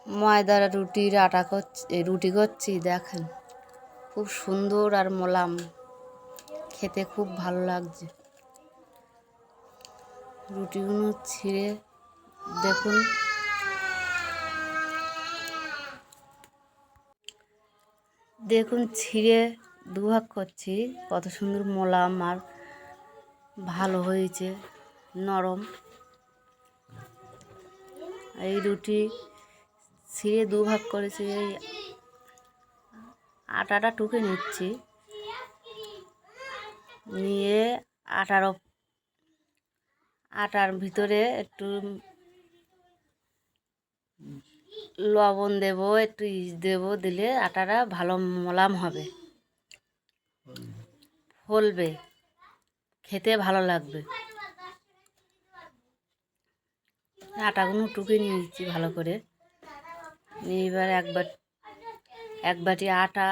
ময়দার রুটির আটা করছি, রুটি করছি। দেখেন খুব সুন্দর আর মোলাম, খেতে খুব ভালো লাগছে। রুটিগুলো ছিঁড়ে দেখুন, দেখুন ছিঁড়ে দুভাগ করছি, কত সুন্দর মোলাম আর ভালো হয়েছে, নরম। এই রুটি ছিঁড়ে দুভাগ করেছি, এই আটাটা টুকে নিচ্ছি, নিয়ে আটার ভিতরে একটু লবণ দেব, একটু দেব, দিলে আটাটা ভালো মোলাম হবে, ফলবে, খেতে ভালো লাগবে। আটাগুলো টুকে নিয়েছি ভালো করে, নিয়ে এবার এক বাটি আটা,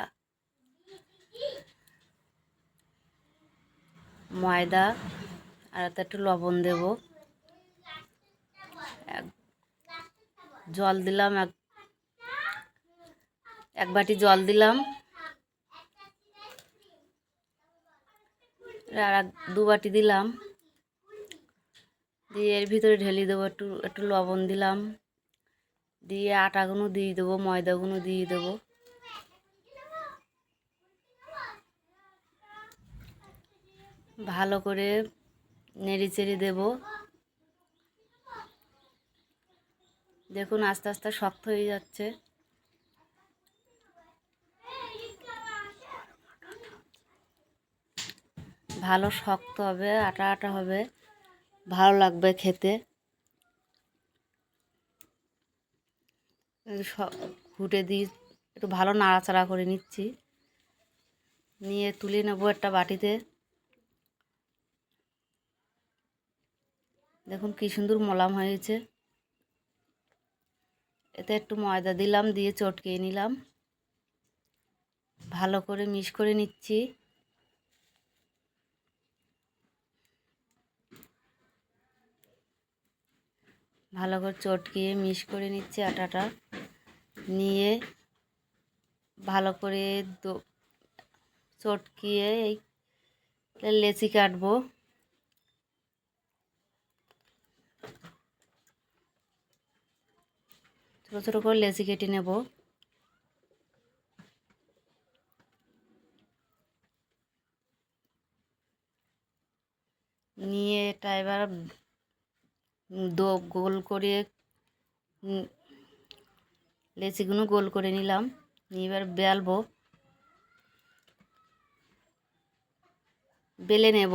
ময়দা আর একটু লবণ দেব, জল দিলাম, এক বাটি জল দিলাম, আর দু বাটি দিলাম, দিয়ে এর ভিতরে ঢেলে দেবো, একটু লবণ দিলাম, দিয়ে আটাগুলো দিয়ে দেবো, ময়দাগুলো দিয়ে দেবো, ভালো করে নেড়ে চেড়ে দেবো। দেখুন আস্তে আস্তে শক্ত হয়ে যাচ্ছে, ভালো শক্ত হবে, আটা আটা হবে, ভালো লাগবে খেতে। ঘুটে দিয়ে একটু ভালো নাড়াচাড়া করে নিচ্ছি, নিয়ে তুলে নেবো একটা বাটিতে। দেখুন কি সুন্দর মোলাম হয়েছে। এতে একটু ময়দা দিলাম, দিয়ে চটকিয়ে নিলাম, ভালো করে মিক্স করে নিচ্ছি। ভালো করে চটকিয়ে মিক্স করে নিচ্ছি আটাটা, নিয়ে ভালো করে চটকিয়ে এই লেচি কাটবো। ছোটো ছোটো করে লেচি কেটে নেব, নিয়ে এটা এবার গোল করে লেচিগুলো গোল করে নিলাম, নিয়ে এবার বেলে নেব।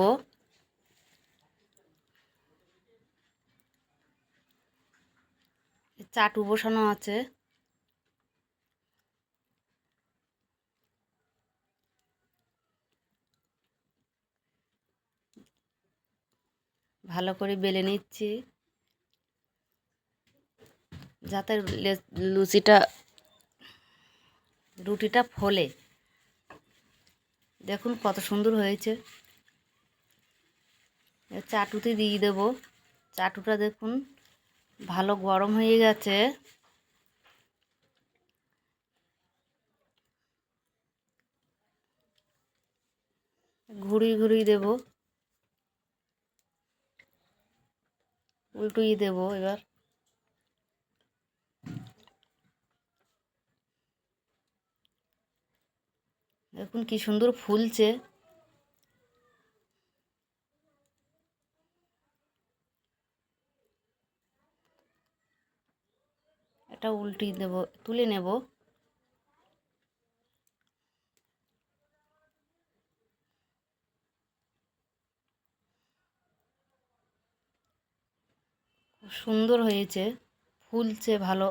চাটু বসানো আছে, ভালো করে বেলে নিচ্ছি, যাতে রুটিটা ফোলে। দেখুন কত সুন্দর হয়েছে। চাটুতে দিয়ে দেব, চাটুটা দেখুন ভালো গরম হয়ে গেছে, ঘুরিয়ে ঘুরিয়ে দেব, উল্টিয়ে দেব। এবার দেখুন কি সুন্দর ফুলছে। এটা উল্টিয়ে দেব, তুলে নেব। খুব সুন্দর হয়েছে, ফুলছে ভালো।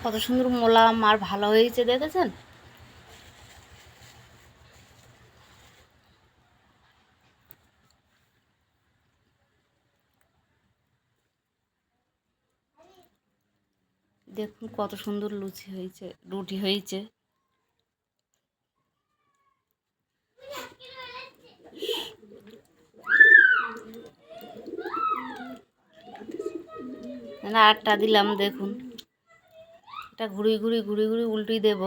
কত সুন্দর মোলাম আর ভালো হয়েছে, দেখেছেন? দেখুন কত সুন্দর রুটি হয়েছে। না আটটা দিলাম, দেখুন এটা ঘুরি ঘুরি ঘুরি ঘুরি উল্টিয়ে দেব।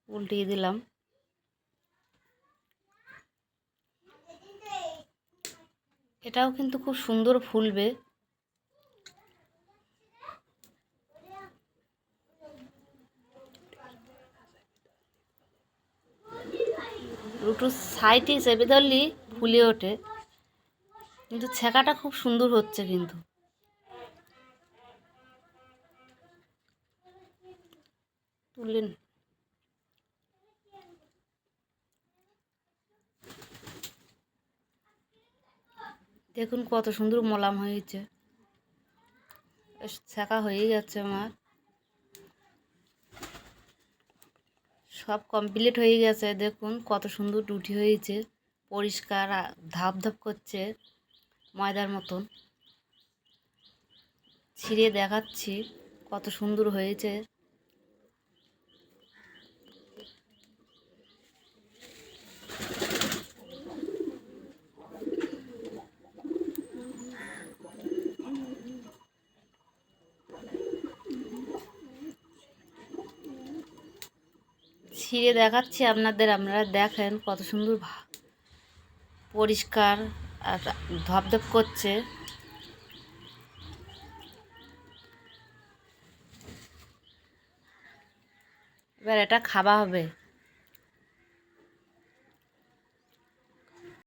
উল্টিয়ে দিলাম। এটাও কিন্তু খুব সুন্দর ফুলবে। দুটো সাইডে চেপে ধরলি ফুলে ওঠে, কিন্তু ছেঁকাটা খুব সুন্দর হচ্ছে কিন্তু। তুললেন দেখুন কত সুন্দর মোলাম হয়েছে। ছেঁকা হয়ে যাচ্ছে আমার, সব কমপ্লিট হয়ে গেছে। দেখুন কত সুন্দর রুটি হয়েছে, পরিষ্কার ধাপ ধাপ করছে ময়দার মতন। ছিঁড়ে দেখাচ্ছি কত সুন্দর হয়েছে। ছিঁড়ে দেখাচ্ছি আপনাদের, আপনারা দেখেন কত সুন্দর পরিষ্কার আর ধপধপ করছে। এবার এটা খাওয়া হবে।